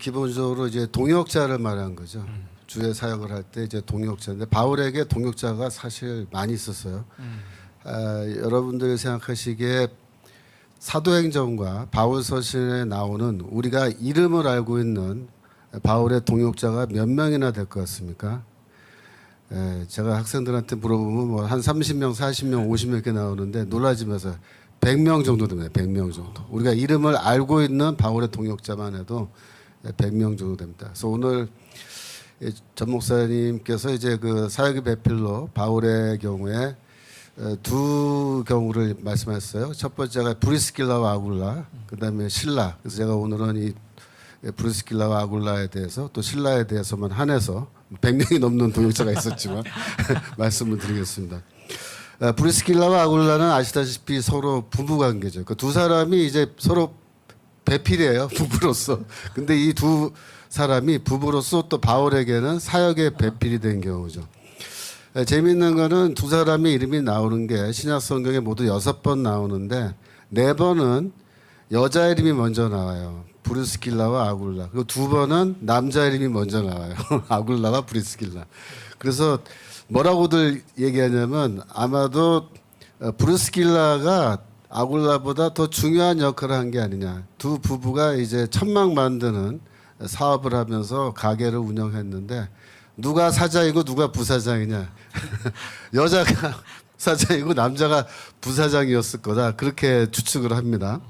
기본적으로 이제 동역자를 말한 거죠. 주의 사역을 할 때 이제 동역자인데 바울에게 동역자가 사실 많이 있었어요. 여러분들이 생각하시기에 사도행전과 바울 서신에 나오는 우리가 이름을 알고 있는 바울의 동역자가 몇 명이나 될 것 같습니까? 제가 학생들한테 물어보면 뭐 한 30명, 40명, 50명 이렇게 나오는데 놀라지면서 100명 정도 됩니다. 100명 정도. 우리가 이름을 알고 있는 바울의 동역자만 해도 100명 정도 됩니다. 그래서 오늘 전 목사님께서 이제 그 사역의 배필로 바울의 경우에 두 경우를 말씀하셨어요. 첫 번째가 브리스길라와 아굴라, 그다음에 실라. 그래서 제가 오늘은 이 브리스길라와 아굴라에 대해서 또 실라에 대해서만 한해서 100명이 넘는 동역자가 있었지만 말씀을 드리겠습니다. 브리스길라와 아굴라는 아시다시피 서로 부부 관계죠. 그 두 사람이 이제 서로 배필이에요. 부부로서. 근데 이 두 사람이 부부로서 또 바울에게는 사역의 배필이 된 경우죠. 재미있는 거는 두 사람의 이름이 나오는 게 신약 성경에 모두 6번 나오는데 4번은 여자 이름이 먼저 나와요. 브리스길라와 아굴라. 그리고 2번은 남자 이름이 먼저 나와요. 아굴라와 브리스길라. 그래서 뭐라고들 얘기하냐면 아마도 브리스길라가 아굴라보다 더 중요한 역할을 한 게 아니냐. 두 부부가 이제 천막 만드는 사업을 하면서 가게를 운영했는데 누가 사장이고 누가 부사장이냐. 여자가 사장이고 남자가 부사장이었을 거다. 그렇게 추측을 합니다.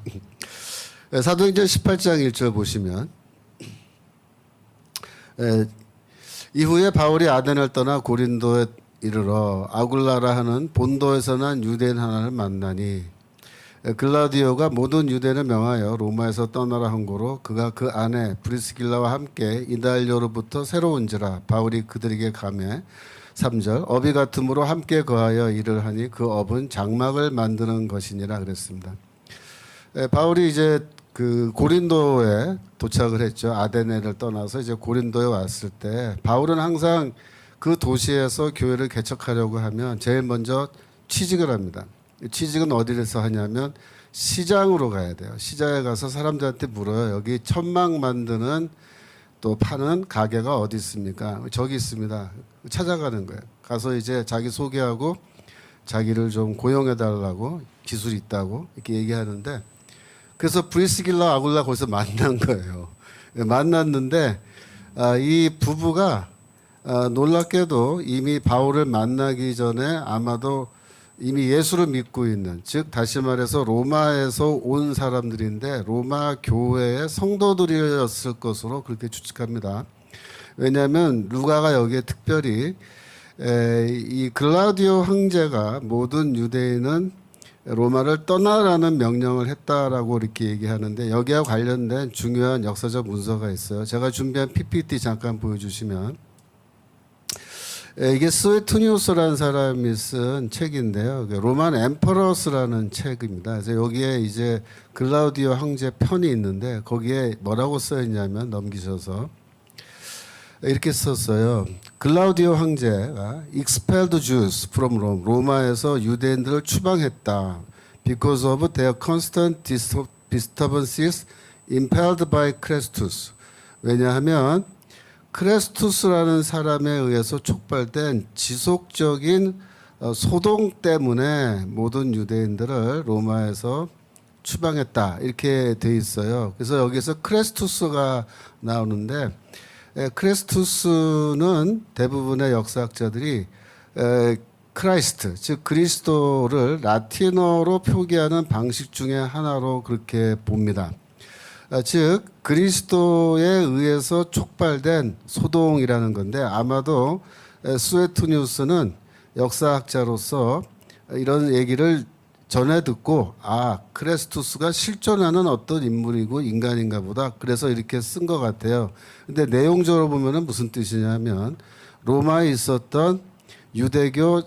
사도행전 18장 1절 보시면 이후에 바울이 아덴을 떠나 고린도에 이르러 아굴라라 하는 본도에서 난 유대인 하나를 만나니 글라디오가 모든 유대인을 명하여 로마에서 떠나라 한 고로 그가 그 아내 브리스길라와 함께 이달료로부터 새로 온지라 바울이 그들에게 가매 3절 업이 같음으로 함께 거하여 일을 하니 그 업은 장막을 만드는 것이니라 그랬습니다. 바울이 이제 그 고린도에 도착을 했죠. 아데네를 떠나서 이제 고린도에 왔을 때 바울은 항상 그 도시에서 교회를 개척하려고 하면 제일 먼저 취직을 합니다. 취직은 어디에서 하냐면 시장으로 가야 돼요. 시장에 가서 사람들한테 물어요. 여기 천막 만드는 또 파는 가게가 어디 있습니까? 저기 있습니다. 찾아가는 거예요. 가서 이제 자기 소개하고 자기를 좀 고용해 달라고 기술이 있다고 이렇게 얘기하는데 그래서 브리스길라 아굴라 거기서 만난 거예요. 만났는데 이 부부가 놀랍게도 이미 바울을 만나기 전에 아마도 이미 예수를 믿고 있는 즉 다시 말해서 로마에서 온 사람들인데 로마 교회의 성도들이었을 것으로 그렇게 추측합니다. 왜냐하면 루가가 여기에 특별히 이 글라디오 황제가 모든 유대인은 로마를 떠나라는 명령을 했다라고 이렇게 얘기하는데 여기와 관련된 중요한 역사적 문서가 있어요. 제가 준비한 PPT 잠깐 보여주시면 이게 스웨투니우스라는 사람이 쓴 책인데요. 로만 엠퍼러스라는 책입니다. 그래서 여기에 이제 글라우디오 황제 편이 있는데 거기에 뭐라고 써 있냐면 넘기셔서 이렇게 썼어요. 글라우디오 황제가 expelled Jews from Rome. 로마에서 유대인들을 추방했다. Because of their constant disturbances impelled by Chrestus. 왜냐하면 크레스투스라는 사람에 의해서 촉발된 지속적인 소동 때문에 모든 유대인들을 로마에서 추방했다. 이렇게 돼 있어요. 그래서 여기서 크레스투스가 나오는데 크레스투스는 대부분의 역사학자들이 크라이스트, 즉 그리스도를 라틴어로 표기하는 방식 중에 하나로 그렇게 봅니다. 즉 그리스도에 의해서 촉발된 소동이라는 건데 아마도 스웨투니우스는 역사학자로서 이런 얘기를 전해 듣고 크레스투스가 실존하는 어떤 인물이고 인간인가 보다 그래서 이렇게 쓴 것 같아요. 근데 내용적으로 보면은 무슨 뜻이냐면 로마에 있었던 유대교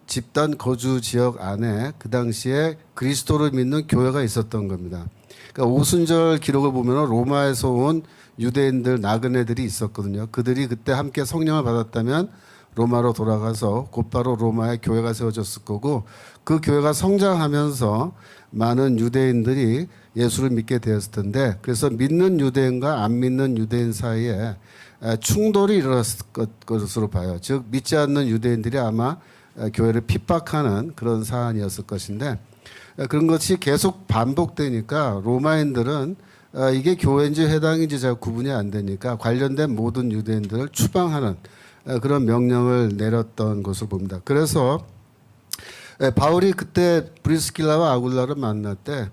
집단 거주 지역 안에 그 당시에 그리스도를 믿는 교회가 있었던 겁니다. 그러니까 오순절 기록을 보면 로마에서 온 유대인들 나그네들이 있었거든요. 그들이 그때 함께 성령을 받았다면 로마로 돌아가서 곧바로 로마에 교회가 세워졌을 거고 그 교회가 성장하면서 많은 유대인들이 예수를 믿게 되었을 텐데 그래서 믿는 유대인과 안 믿는 유대인 사이에 충돌이 일어났을 것으로 봐요. 즉 믿지 않는 유대인들이 아마 교회를 핍박하는 그런 사안이었을 것인데 그런 것이 계속 반복되니까 로마인들은 이게 교회인지 회당인지 잘 구분이 안 되니까 관련된 모든 유대인들을 추방하는 그런 명령을 내렸던 것으로 봅니다. 그래서 바울이 그때 브리스길라와 아굴라를 만날 때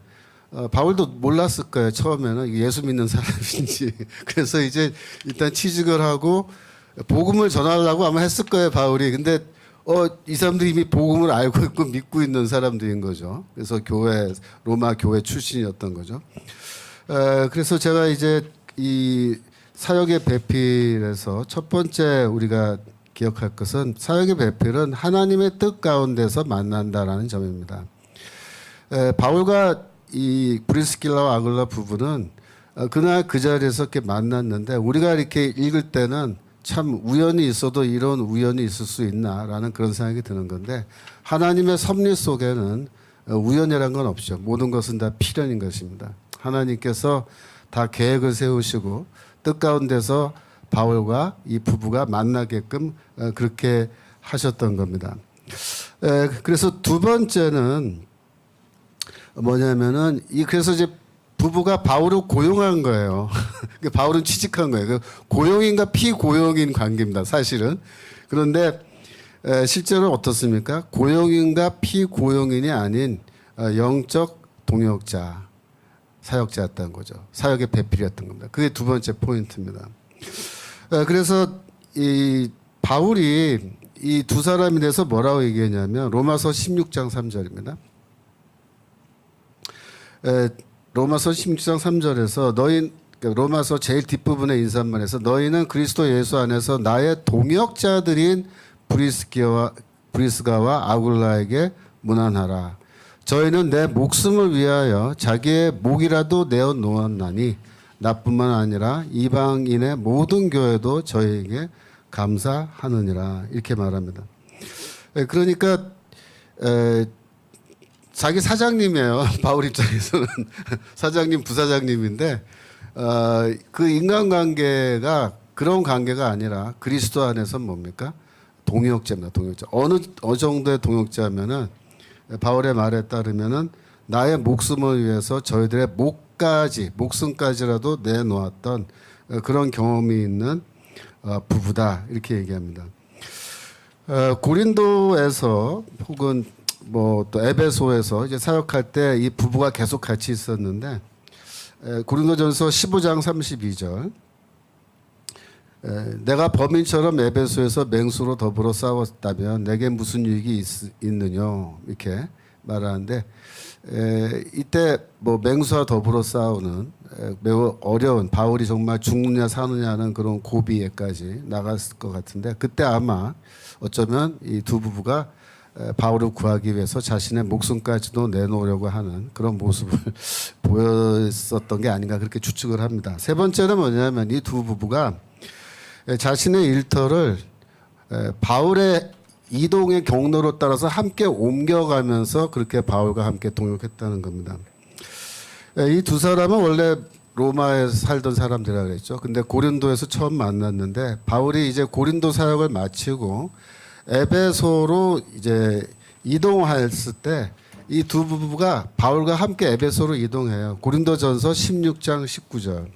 바울도 몰랐을 거예요. 처음에는 예수 믿는 사람인지. 그래서 이제 일단 취직을 하고 복음을 전하려고 아마 했을 거예요. 바울이. 근데 이 사람들이 이미 복음을 알고 있고 믿고 있는 사람들인 거죠. 그래서 로마 교회 출신이었던 거죠. 그래서 제가 이제 이 사역의 배필에서 첫 번째 우리가 기억할 것은 사역의 배필은 하나님의 뜻 가운데서 만난다라는 점입니다. 바울과 이 브리스길라와 아굴라 부부는 그날 그 자리에서 이렇게 만났는데 우리가 이렇게 읽을 때는 참 우연이 있어도 이런 우연이 있을 수 있나라는 그런 생각이 드는 건데 하나님의 섭리 속에는 우연이란 건 없죠. 모든 것은 다 필연인 것입니다. 하나님께서 다 계획을 세우시고 뜻 가운데서 바울과 이 부부가 만나게끔 그렇게 하셨던 겁니다. 그래서 두 번째는 뭐냐면은 그래서 이제 부부가 바울을 고용한 거예요. 바울은 취직한 거예요. 고용인과 피고용인 관계입니다. 사실은. 그런데 실제로 어떻습니까? 고용인과 피고용인이 아닌 영적 동역자, 사역자였다는 거죠. 사역의 배필이었던 겁니다. 그게 두 번째 포인트입니다. 그래서 이 바울이 이 두 사람에 대해서 뭐라고 얘기했냐면 로마서 16장 3절입니다. 로마서 16장 3절에서 로마서 제일 뒷부분의 인사말에서 너희는 그리스도 예수 안에서 나의 동역자들인 브리스가와 아굴라에게 문안하라. 저희는 내 목숨을 위하여 자기의 목이라도 내어 놓았나니 나뿐만 아니라 이방인의 모든 교회도 저희에게 감사하느니라 이렇게 말합니다. 그러니까 자기 사장님이에요. 바울 입장에서는 사장님, 부사장님인데 그 인간관계가 그런 관계가 아니라 그리스도 안에서 뭡니까? 동역자입니다. 동역자. 어느 정도의 동역자면은 바울의 말에 따르면은 나의 목숨을 위해서 저희들의 목숨까지라도 내놓았던 그런 경험이 있는 부부다 이렇게 얘기합니다. 고린도에서 혹은 뭐 또 에베소에서 이제 사역할 때 이 부부가 계속 같이 있었는데 고린도전서 15장 32절 내가 범인처럼 에베소에서 맹수로 더불어 싸웠다면 내게 무슨 유익이 있느냐 이렇게 말하는데 이때 뭐 맹수와 더불어 싸우는 매우 어려운 바울이 정말 죽느냐 사느냐는 그런 고비에까지 나갔을 것 같은데 그때 아마 어쩌면 이 두 부부가 바울을 구하기 위해서 자신의 목숨까지도 내놓으려고 하는 그런 모습을 보였었던 게 아닌가 그렇게 추측을 합니다. 세 번째는 뭐냐면 이 두 부부가 자신의 일터를 바울의 이동의 경로로 따라서 함께 옮겨가면서 그렇게 바울과 함께 동역했다는 겁니다. 이 두 사람은 원래 로마에서 살던 사람들이라 그랬죠. 근데 고린도에서 처음 만났는데 바울이 이제 고린도 사역을 마치고 에베소로 이제 이동했을 때 이 두 부부가 바울과 함께 에베소로 이동해요. 고린도전서 16장 19절.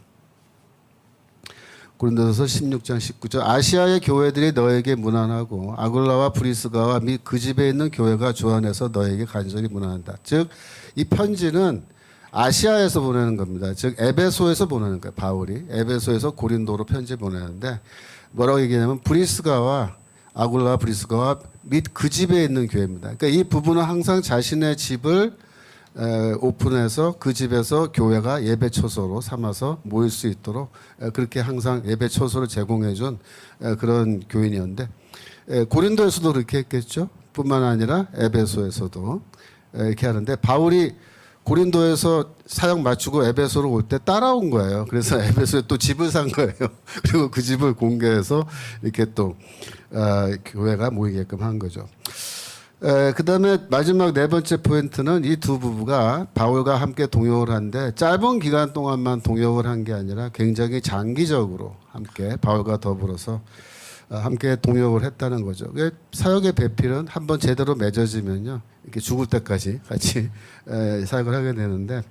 고린도전서 16장 19절. 아시아의 교회들이 너에게 문안하고 아굴라와 브리스가와 및 그 집에 있는 교회가 주 안에서 너에게 간절히 문안한다. 즉 이 편지는 아시아에서 보내는 겁니다. 즉 에베소에서 보내는 거예요. 바울이 에베소에서 고린도로 편지 보내는데 뭐라고 얘기하냐면 브리스가와 아굴라 브리스가와 및 그 집에 있는 교회입니다. 그러니까 이 부부는 항상 자신의 집을 오픈해서 그 집에서 교회가 예배 처소로 삼아서 모일 수 있도록 그렇게 항상 예배 처소를 제공해 준 그런 교인이었는데 고린도에서도 그렇게 했겠죠. 뿐만 아니라 에베소에서도 이렇게 하는데 바울이 고린도에서 사역 마치고 에베소로 올 때 따라온 거예요. 그래서 에베소에 또 집을 산 거예요. 그리고 그 집을 공개해서 이렇게 또 교회가 모이게끔 한 거죠. 그다음에 마지막 네 번째 포인트는 이 두 부부가 바울과 함께 동역을 한데 짧은 기간 동안만 동역을 한 게 아니라 굉장히 장기적으로 함께 바울과 더불어서 함께 동역을 했다는 거죠. 사역의 배필은 한번 제대로 맺어지면요, 이렇게 죽을 때까지 같이 사역을 하게 되는데,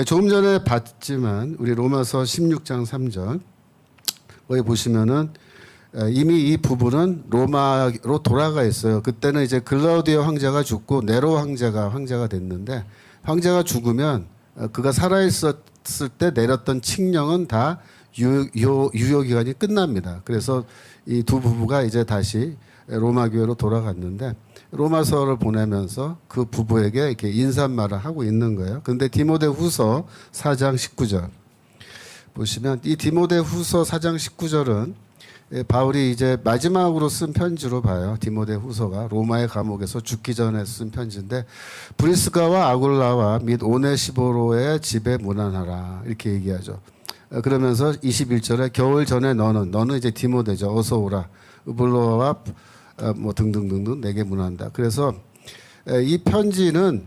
조금 전에 봤지만 우리 로마서 16장 3절 거기 보시면은 이미 이 부부는 로마로 돌아가 있어요. 그때는 이제 글라우디오 황제가 죽고 네로 황제가 됐는데, 황제가 죽으면 그가 살아 있었을 때 내렸던 칙령은 다 유효 기간이 끝납니다. 그래서 이 두 부부가 이제 다시 로마 교회로 돌아갔는데, 로마서를 보내면서 그 부부에게 이렇게 인사말을 하고 있는 거예요. 그런데 디모데후서 4장 19절 보시면, 이 디모데후서 4장 19절은 바울이 이제 마지막으로 쓴 편지로 봐요. 디모데후서가 로마의 감옥에서 죽기 전에 쓴 편지인데, 브리스가와 아굴라와 및 오네시보로의 집에 문안하라 이렇게 얘기하죠. 그러면서 21절에 겨울 전에 너는 이제 디모데죠. 어서 오라. 으블로와 뭐 등등등등 내게 문한다. 그래서 이 편지는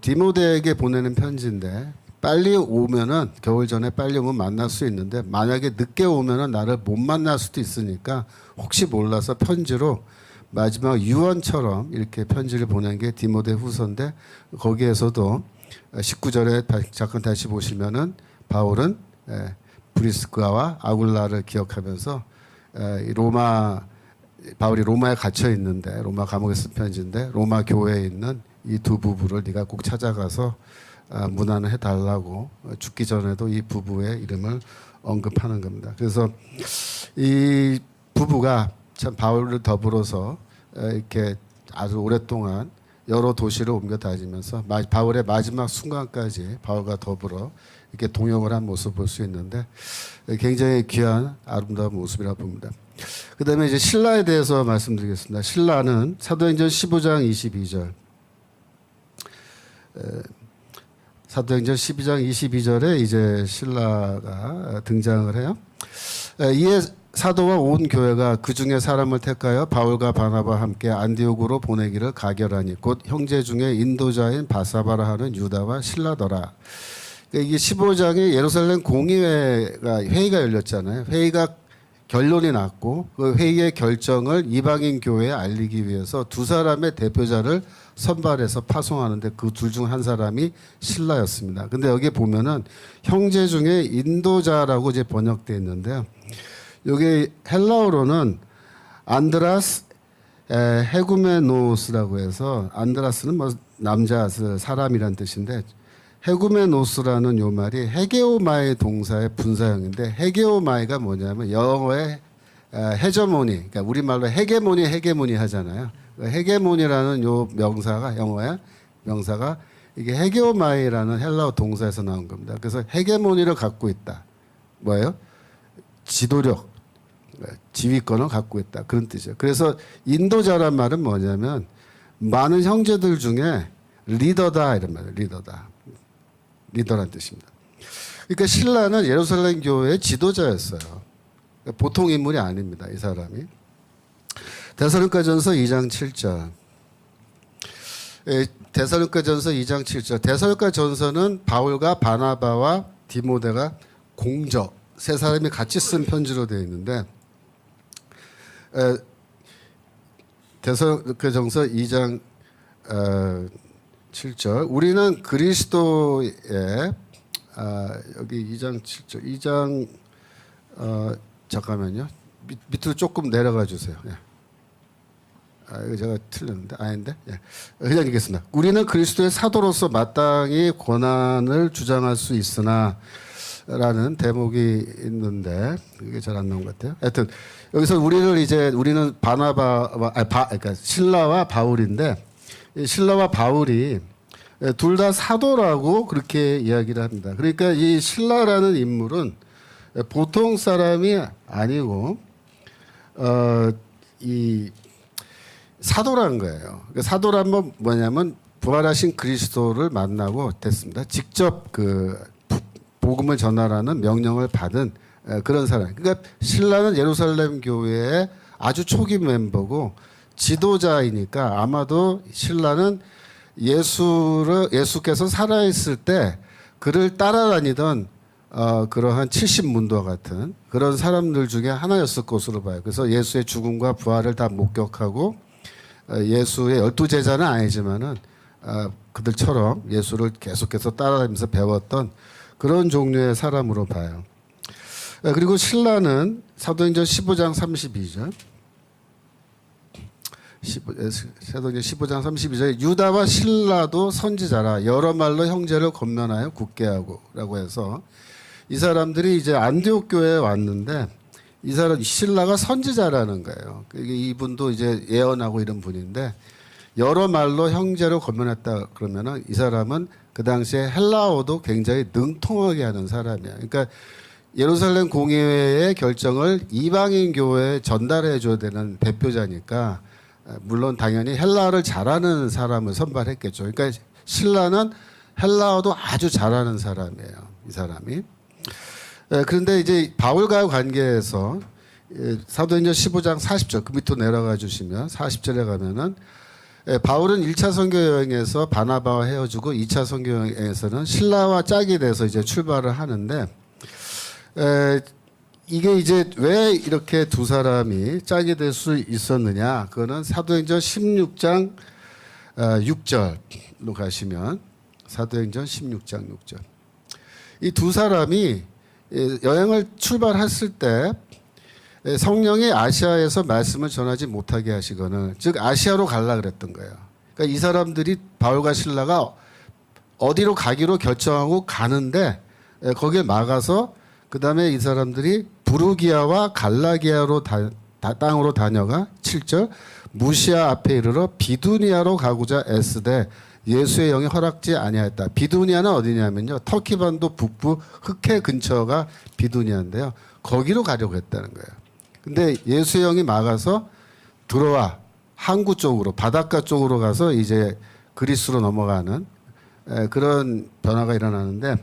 디모데에게 보내는 편지인데, 빨리 오면은 겨울 전에 빨리 오면 만날 수 있는데, 만약에 늦게 오면은 나를 못 만날 수도 있으니까 혹시 몰라서 편지로 마지막 유언처럼 이렇게 편지를 보낸 게 디모데 후서인데, 거기에서도 19절에 잠깐 다시 보시면은 바울은 브리스가와 아굴라를 기억하면서 바울이 로마에 갇혀 있는데, 로마 감옥에 쓴 편지인데, 로마 교회에 있는 이 두 부부를 네가 꼭 찾아가서 문안을 해달라고 죽기 전에도 이 부부의 이름을 언급하는 겁니다. 그래서 이 부부가 참 바울을 더불어서 이렇게 아주 오랫동안 여러 도시를 옮겨 다니면서 바울의 마지막 순간까지 바울과 더불어 이렇게 동역을 한 모습을 볼 수 있는데, 굉장히 귀한 아름다운 모습이라고 봅니다. 그 다음에 이제 신라에 대해서 말씀드리겠습니다. 신라는 사도행전 15장 22절. 사도행전 12장 22절에 이제 신라가 등장을 해요. 이에 사도와 온 교회가 그 중에 사람을 택하여 바울과 바나바와 함께 안디옥으로 보내기를 가결하니, 곧 형제 중에 인도자인 바사바라 하는 유다와 신라더라. 이게 15장에 예루살렘 회의가 열렸잖아요. 회의가 결론이 났고, 그 회의의 결정을 이방인 교회에 알리기 위해서 두 사람의 대표자를 선발해서 파송하는데, 그 둘 중 한 사람이 신라였습니다. 근데 여기 보면은 형제 중에 인도자라고 이제 번역되어 있는데요. 여기 헬라어로는 안드라스 헤구메노스라고 해서, 안드라스는 뭐 남자, 사람이란 뜻인데, 헤구메노스라는 요 말이 헤게오마이 동사의 분사형인데, 헤게오마이가 뭐냐면 영어의 헤저모니, 그러니까 우리말로 헤게모니 하잖아요. 헤게모니라는 요 명사가, 영어의 명사가 이게 헤게오마이라는 헬라어 동사에서 나온 겁니다. 그래서 헤게모니를 갖고 있다. 뭐예요? 지도력, 지휘권을 갖고 있다. 그런 뜻이에요. 그래서 인도자란 말은 뭐냐면 많은 형제들 중에 리더다 이런 말이에요. 리더란 뜻입니다. 그러니까 신라는 예루살렘 교회의 지도자였어요. 그러니까 보통 인물이 아닙니다. 이 사람이. 데살로니가전서 2장 7절. 데살로니가전서 2장 7절. 데살로니가전서는 바울과 바나바와 디모데가 공적 세 사람이 같이 쓴 편지로 되어 있는데, 데살로니가전서 2장 7절. 우리는 그리스도의 여기 2장 7절. 2장 잠깐만요. 밑으로 조금 내려가 주세요. 예. 이거 제가 틀렸는데 아닌데. 예. 그냥 읽겠습니다. 우리는 그리스도의 사도로서 마땅히 권한을 주장할 수 있으나 라는 대목이 있는데 이게 잘 안 나온 것 같아요. 하여튼 여기서 우리는 그러니까 신라와 바울인데, 신라와 바울이 둘 다 사도라고 그렇게 이야기를 합니다. 그러니까 이 신라라는 인물은 보통 사람이 아니고 이 사도라는 거예요. 그러니까 사도란 뭐냐면 부활하신 그리스도를 만나고 됐습니다. 직접 그 복음을 전하라는 명령을 받은 그런 사람. 그러니까 신라는 예루살렘 교회의 아주 초기 멤버고, 지도자이니까 아마도 신라는 예수께서 살아있을 때 그를 따라다니던 그러한 70문도와 같은 그런 사람들 중에 하나였을 것으로 봐요. 그래서 예수의 죽음과 부활을 다 목격하고 예수의 12제자는 아니지만은 그들처럼 예수를 계속해서 따라다니면서 배웠던 그런 종류의 사람으로 봐요. 그리고 신라는 사도행전 15장 32절 사도행전 15장 32절에 유다와 신라도 선지자라 여러 말로 형제를 권면하여 굳게 하고 라고 해서 이 사람들이 이제 안디옥 교회에 왔는데 이 사람 신라가 선지자라는 거예요. 이분도 이제 예언하고 이런 분인데 여러 말로 형제를 권면했다 그러면은 이 사람은 그 당시에 헬라어도 굉장히 능통하게 하는 사람이야. 그러니까 예루살렘 공의회의 결정을 이방인 교회에 전달해 줘야 되는 대표자니까 물론 당연히 헬라어를 잘하는 사람을 선발했겠죠. 그러니까 신라는 헬라어도 아주 잘하는 사람이에요. 이 사람이. 그런데 이제 바울과의 관계에서 사도행전 15장 40절 그 밑으로 내려가 주시면 40절에 가면은 바울은 1차 선교 여행에서 바나바와 헤어지고 2차 선교 여행에서는 신라와 짝이 돼서 이제 출발을 하는데 이게 이제 왜 이렇게 두 사람이 짝이 될 수 있었느냐? 그거는 사도행전 16장 6절로 가시면 사도행전 16장 6절. 이 두 사람이 여행을 출발했을 때 성령이 아시아에서 말씀을 전하지 못하게 하시거늘 즉 아시아로 가려고 그랬던 거예요. 그러니까 이 사람들이 바울과 신라가 어디로 가기로 결정하고 가는데 거기에 막아서 그 다음에 이 사람들이 부르기아와 갈라기아로 땅으로 다녀가 7절 무시아 앞에 이르러 비두니아로 가고자 애쓰되 예수의 영이 허락지 아니하였다. 비두니아는 어디냐면요. 터키 반도 북부 흑해 근처가 비두니아인데요. 거기로 가려고 했다는 거예요. 근데 예수의 영이 막아서 들어와 항구 쪽으로 바닷가 쪽으로 가서 이제 그리스로 넘어가는 그런 변화가 일어나는데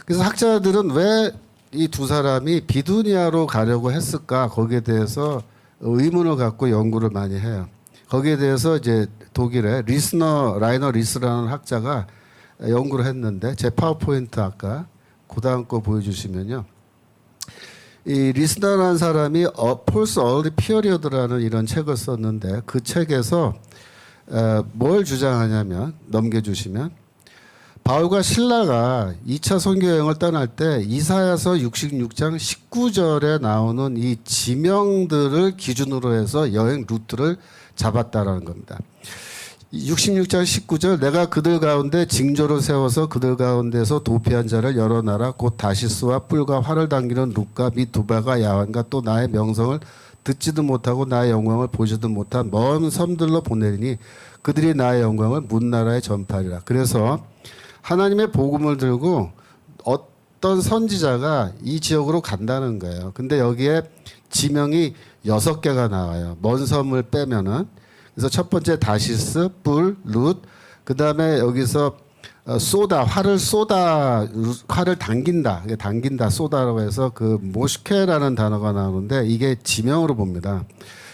그래서 학자들은 왜 이 두 사람이 비두니아로 가려고 했을까 거기에 대해서 의문을 갖고 연구를 많이 해요. 거기에 대해서 이제 독일의 라이너 리스라는 학자가 연구를 했는데 제 파워포인트 아까 고다음 거 보여주시면요. 이 리스너라는 사람이 폴스 얼리 피어리어드라는 이런 책을 썼는데 그 책에서 뭘 주장하냐면 넘겨주시면 바울과 신라가 2차 선교 여행을 떠날 때 이사야서 66장 19절에 나오는 이 지명들을 기준으로 해서 여행 루트를 잡았다라는 겁니다. 66장 19절 내가 그들 가운데 징조를 세워서 그들 가운데서 도피한 자를 여러 나라 곧 다시스와 뿔과 활을 당기는 룻과 및 두발과 야완과 또 나의 명성을 듣지도 못하고 나의 영광을 보지도 못한 먼 섬들로 보내리니 그들이 나의 영광을 문나라에 전파하리라. 그래서 하나님의 복음을 들고 어떤 선지자가 이 지역으로 간다는 거예요. 근데 여기에 지명이 6개가 나와요. 먼 섬을 빼면은. 그래서 첫 번째 다시스, 뿔, 룻. 그 다음에 여기서 활을 당긴다, 쏘다라고 해서 그 모슈케라는 단어가 나오는데 이게 지명으로 봅니다.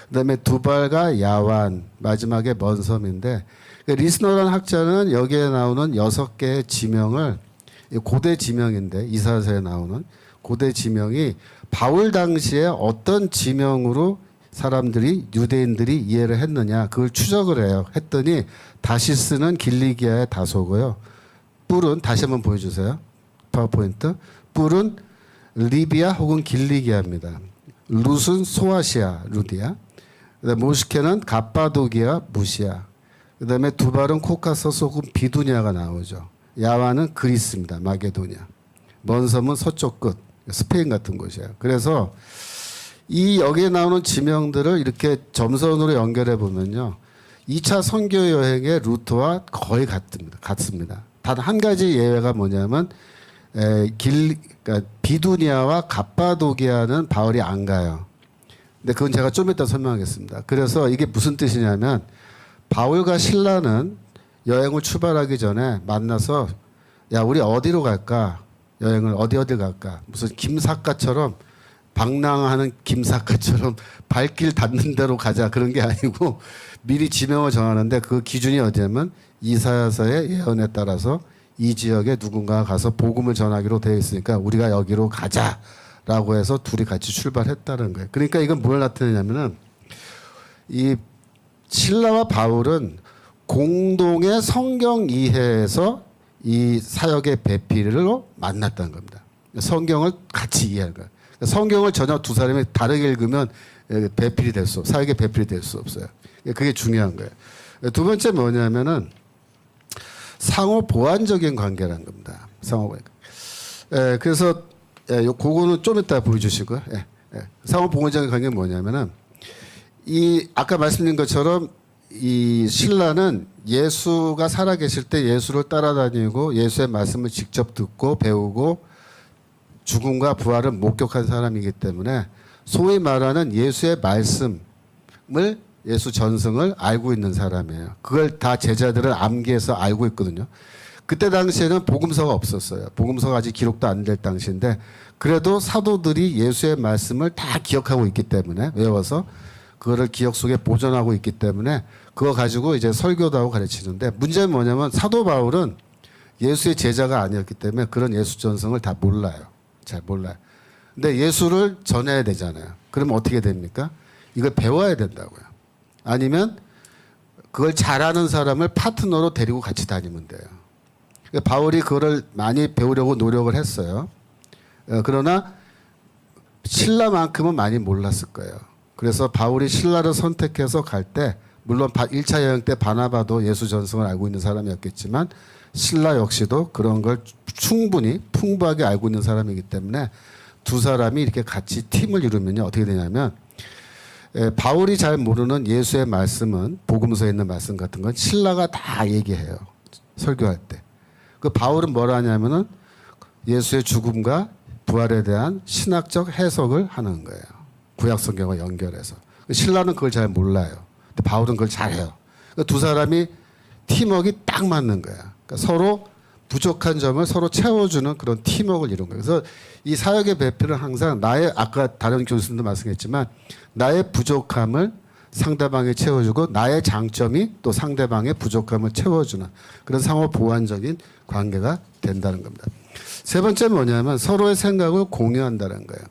그 다음에 두발과 야완, 마지막에 먼 섬인데 리스너라는 학자는 여기에 나오는 6개의 지명을 고대 지명인데 이사야서에 나오는 고대 지명이 바울 당시에 어떤 지명으로 사람들이 유대인들이 이해를 했느냐 그걸 추적을 해요. 했더니 다시스는 길리기아의 다소고요. 뿔은 다시 한번 보여주세요. 파워포인트. 뿔은 리비아 혹은 길리기아입니다. 룻은 소아시아, 루디아. 그다음에 모스케는 갑바도기아, 무시아. 그다음에 두발은 코카서스 혹은 비두니아가 나오죠. 야와는 그리스입니다. 마게도니아. 먼 섬은 서쪽 끝, 스페인 같은 곳이에요. 그래서 이 여기에 나오는 지명들을 이렇게 점선으로 연결해 보면요. 2차 선교 여행의 루트와 거의 같습니다. 단 한 가지 예외가 뭐냐면 그러니까 비두니아와 갑바도기아는 바울이 안 가요. 근데 그건 제가 좀 이따 설명하겠습니다. 그래서 이게 무슨 뜻이냐면 바울과 신라는 여행을 출발하기 전에 만나서 야 우리 어디로 갈까? 여행을 어디 갈까? 무슨 김삿갓처럼 방랑하는 김사카처럼 발길 닿는 대로 가자 그런 게 아니고 미리 지명을 정하는데 그 기준이 어디냐면 이사야서의 예언에 따라서 이 지역에 누군가가 가서 복음을 전하기로 되어 있으니까 우리가 여기로 가자라고 해서 둘이 같이 출발했다는 거예요. 그러니까 이건 뭘 나타내냐면은 이 실라와 바울은 공동의 성경 이해에서 이 사역의 배필로 만났다는 겁니다. 성경을 같이 이해하는 거예요. 성경을 전혀 두 사람이 다르게 읽으면 배필이 될 수, 사역의 배필이 될 수 없어요. 그게 중요한 거예요. 두 번째 뭐냐면은 상호 보완적인 관계라는 겁니다. 상호 보완. 그래서 그거는 좀 이따 보여주시고요. 상호 보완적인 관계는 뭐냐면은 이 아까 말씀드린 것처럼 이 신라는 예수가 살아계실 때 예수를 따라다니고 예수의 말씀을 직접 듣고 배우고 죽음과 부활을 목격한 사람이기 때문에 소위 말하는 예수의 말씀을 예수 전승을 알고 있는 사람이에요. 그걸 다 제자들은 암기해서 알고 있거든요. 그때 당시에는 복음서가 없었어요. 복음서가 아직 기록도 안 될 당시인데 그래도 사도들이 예수의 말씀을 다 기억하고 있기 때문에 외워서 그거를 기억 속에 보존하고 있기 때문에 그거 가지고 이제 설교도 하고 가르치는데 문제는 뭐냐면 사도 바울은 예수의 제자가 아니었기 때문에 그런 예수 전승을 다 몰라요. 잘 몰라요. 근데 예수를 전해야 되잖아요. 그러면 어떻게 됩니까? 이걸 배워야 된다고요. 아니면 그걸 잘하는 사람을 파트너로 데리고 같이 다니면 돼요. 그러니까 바울이 그거를 많이 배우려고 노력을 했어요. 그러나 신라만큼은 많이 몰랐을 거예요. 그래서 바울이 신라를 선택해서 갈 때 물론 1차 여행 때 바나바도 예수 전승을 알고 있는 사람이었겠지만 신라 역시도 그런 걸 충분히 풍부하게 알고 있는 사람이기 때문에 두 사람이 이렇게 같이 팀을 이루면요 어떻게 되냐면 바울이 잘 모르는 예수의 말씀은 복음서에 있는 말씀 같은 건 신라가 다 얘기해요. 설교할 때. 그 바울은 뭘 하냐면은 예수의 죽음과 부활에 대한 신학적 해석을 하는 거예요. 구약 성경과 연결해서. 신라는 그걸 잘 몰라요. 근데 바울은 그걸 잘해요. 그러니까 두 사람이 팀워크가 딱 맞는 거야. 그러니까 서로 부족한 점을 서로 채워주는 그런 팀워크를 이룬 거예요. 그래서 이 사역의 배필은 항상 나의 아까 다른 교수님도 말씀했지만 나의 부족함을 상대방이 채워주고 나의 장점이 또 상대방의 부족함을 채워주는 그런 상호 보완적인 관계가 된다는 겁니다. 세 번째는 뭐냐면 서로의 생각을 공유한다는 거예요.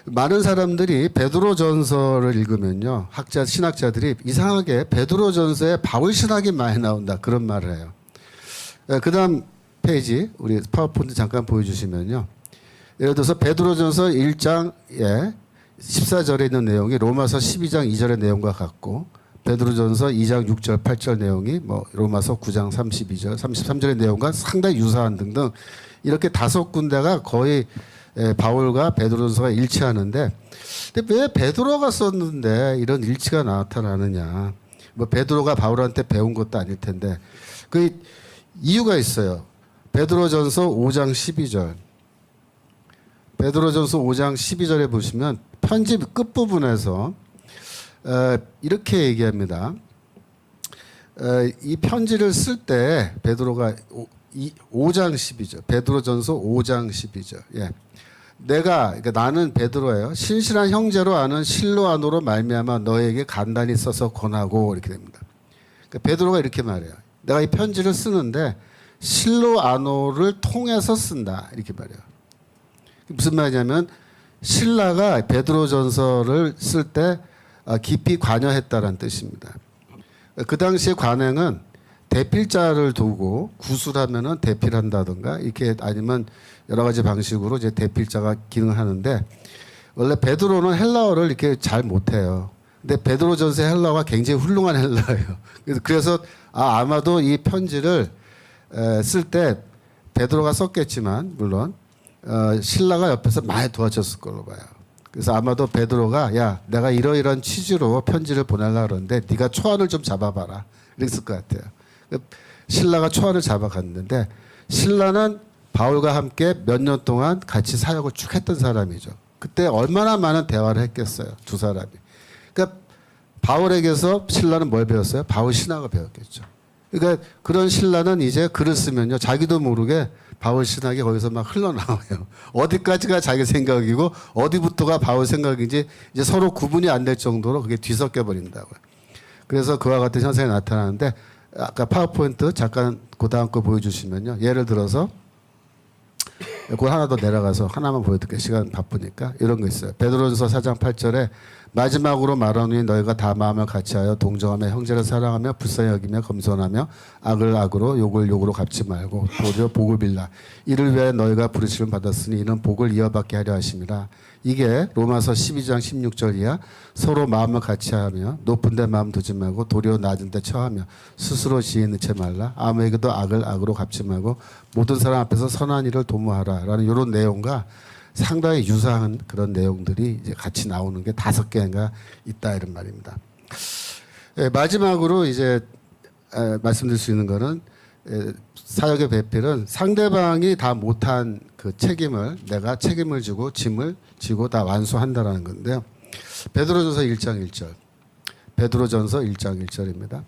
많은 사람들이 베드로전서를 읽으면요 신학자들이 이상하게 베드로전서에 바울 신학이 많이 나온다 그런 말을 해요. 그 다음 페이지 우리 파워포인트 잠깐 보여주시면요 예를 들어서 베드로전서 1장에 14절에 있는 내용이 로마서 12장 2절의 내용과 같고 베드로전서 2장 6절 8절 내용이 뭐 로마서 9장 32절 33절의 내용과 상당히 유사한 등등 이렇게 5군데가 거의 바울과 베드로전서가 일치하는데 근데 왜 베드로가 썼는데 이런 일치가 나타나느냐 뭐 베드로가 바울한테 배운 것도 아닐 텐데 그 이유가 있어요. 베드로전서 5장 12절 베드로전서 5장 12절에 보시면 편지 끝부분에서 이렇게 얘기합니다. 이 편지를 쓸 때 베드로가 5장 12절 베드로전서 5장 12절 그러니까 나는 베드로예요. 신실한 형제로 아는 실로아노로 말미암아 너에게 간단히 써서 권하고 이렇게 됩니다. 그러니까 베드로가 이렇게 말해요. 내가 이 편지를 쓰는데 실로아노를 통해서 쓴다 이렇게 말해요. 무슨 말이냐면 신라가 베드로전서를 쓸 때 깊이 관여했다는 뜻입니다. 그 당시의 관행은 대필자를 두고 구술하면은 대필한다든가 이렇게 아니면 여러 가지 방식으로 이제 대필자가 기능하는데 원래 베드로는 헬라어를 이렇게 잘 못해요. 근데 베드로전서 헬라어가 굉장히 훌륭한 헬라어예요. 그래서 아마도 이 편지를 쓸 때 베드로가 썼겠지만 물론 신라가 옆에서 많이 도와줬을 걸로 봐요. 그래서 아마도 베드로가 야 내가 이러이러한 취지로 편지를 보내려고 그러는데 네가 초안을 좀 잡아봐라 이랬을 것 같아요. 신라가 초안을 잡아갔는데 신라는 바울과 함께 몇 년 동안 같이 사역을 쭉 했던 사람이죠. 그때 얼마나 많은 대화를 했겠어요. 두 사람이. 그러니까 바울에게서 신라는 뭘 배웠어요? 바울 신학을 배웠겠죠. 그러니까 그런 신라는 이제 글을 쓰면요 자기도 모르게 바울 신학이 거기서 막 흘러나와요. 어디까지가 자기 생각이고 어디부터가 바울 생각인지 이제 서로 구분이 안 될 정도로 그게 뒤섞여 버린다고요. 그래서 그와 같은 현상이 나타나는데 아까 파워포인트 잠깐 그 다음 거 보여주시면요. 예를 들어서 그걸 하나 더 내려가서 하나만 보여드릴게요. 시간 바쁘니까. 이런 거 있어요. 베드로전서 4장 8절에 마지막으로 말하노니 너희가 다 마음을 같이하여 동정하며 형제를 사랑하며 불쌍히 여기며 겸손하며 악을 악으로 욕을 욕으로 갚지 말고 도리어 복을 빌라. 이를 위하여 너희가 부르심을 받았으니 이는 복을 이어받게 하려 하심이라. 이게 로마서 12장 16절 이하 서로 마음을 같이하며 높은 데 마음 두지 말고 도리어 낮은 데 처하며 스스로 지혜 넣지 말라. 아무에게도 악을 악으로 갚지 말고 모든 사람 앞에서 선한 일을 도모하라 라는 이런 내용과 상당히 유사한 그런 내용들이 이제 같이 나오는 게 5개가 있다 이런 말입니다. 마지막으로 이제 말씀드릴 수 있는 거는 사역의 배필은 상대방이 다 못한 그 책임을 내가 책임을 지고 짐을 지고 다 완수한다라는 건데요. 베드로전서 1장 1절. 베드로전서 1장 1절입니다.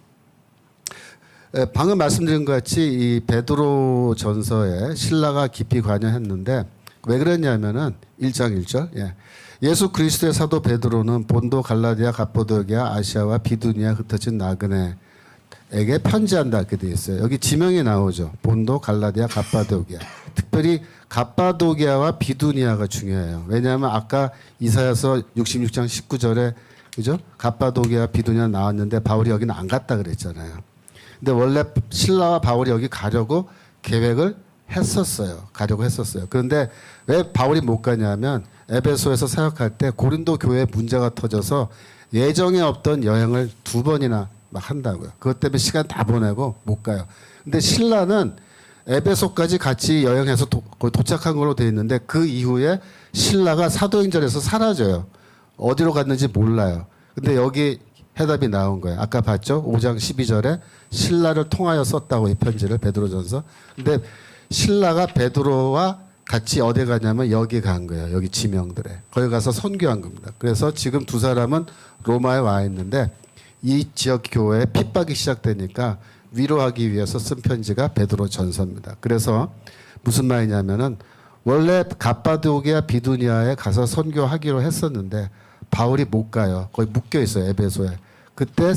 방금 말씀드린 것 같이 이 베드로전서에 신라가 깊이 관여했는데 왜 그랬냐면은 1장 1절. 예수 그리스도의 사도 베드로는 본도 갈라디아 갑보도기아 아시아와 비두니아 흩어진 나그네에게 편지한다 이렇게 되어 있어요. 여기 지명이 나오죠. 본도 갈라디아 갑바도기아. 특별히 갑바도기아와 비두니아가 중요해요. 왜냐하면 아까 이사야서 66장 19절에 그죠? 갑바도기아 비두니아 나왔는데 바울이 여기는 안 갔다 그랬잖아요. 근데 원래 신라와 바울이 여기 가려고 계획을 가려고 했었어요. 그런데 왜 바울이 못 가냐면 에베소에서 사역할 때 고린도 교회에 문제가 터져서 예정에 없던 여행을 2번이나 막 한다고요. 그것 때문에 시간 다 보내고 못 가요. 근데 신라는 에베소까지 같이 여행해서 거의 도착한 걸로 되어 있는데 그 이후에 신라가 사도행전에서 사라져요. 어디로 갔는지 몰라요. 근데 여기 해답이 나온 거예요. 아까 봤죠? 5장 12절에 신라를 통하여 썼다고 이 편지를 베드로전서. 근데 신라가 베드로와 같이 어디 가냐면 여기 간 거예요. 여기 지명들에. 거기 가서 선교한 겁니다. 그래서 지금 두 사람은 로마에 와 있는데 이 지역 교회에 핍박이 시작되니까 위로하기 위해서 쓴 편지가 베드로전서입니다. 그래서 무슨 말이냐면은 원래 갑바도기아 비두니아에 가서 선교하기로 했었는데 바울이 못 가요. 거기 묶여 있어요. 에베소에. 그때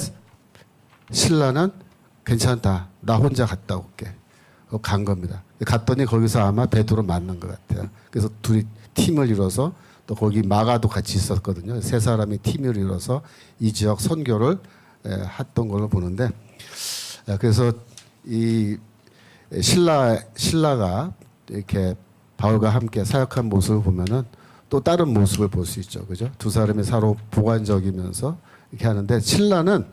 신라는 괜찮다. 나 혼자 갔다 올게. 간 겁니다. 갔더니 거기서 아마 베드로 만난 것 같아요. 그래서 둘이 팀을 이뤄서 또 거기 마가도 같이 있었거든요. 3사람이 팀을 이뤄서 이 지역 선교를 했던 걸로 보는데 그래서 이 신라가 이렇게 바울과 함께 사역한 모습을 보면은 또 다른 모습을 볼 수 있죠. 그죠? 두 사람이 서로 보완적이면서 이렇게 하는데 신라는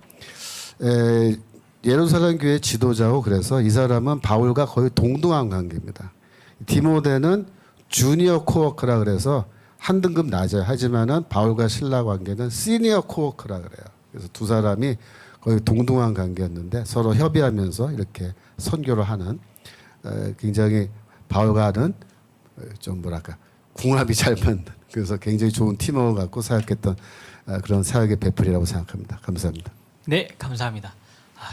예루살렘 교회 지도자고 그래서 이 사람은 바울과 거의 동등한 관계입니다. 디모데는 주니어 코워커라 그래서 한 등급 낮아요. 하지만은 바울과 신라 관계는 시니어 코워커라 그래요. 그래서 두 사람이 거의 동등한 관계였는데 서로 협의하면서 이렇게 선교를 하는 굉장히 바울과는 좀 뭐랄까 궁합이 잘 맞는 그래서 굉장히 좋은 팀워크 갖고 사역했던 그런 사역의 배필이라고 생각합니다. 감사합니다. 네, 감사합니다.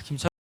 김철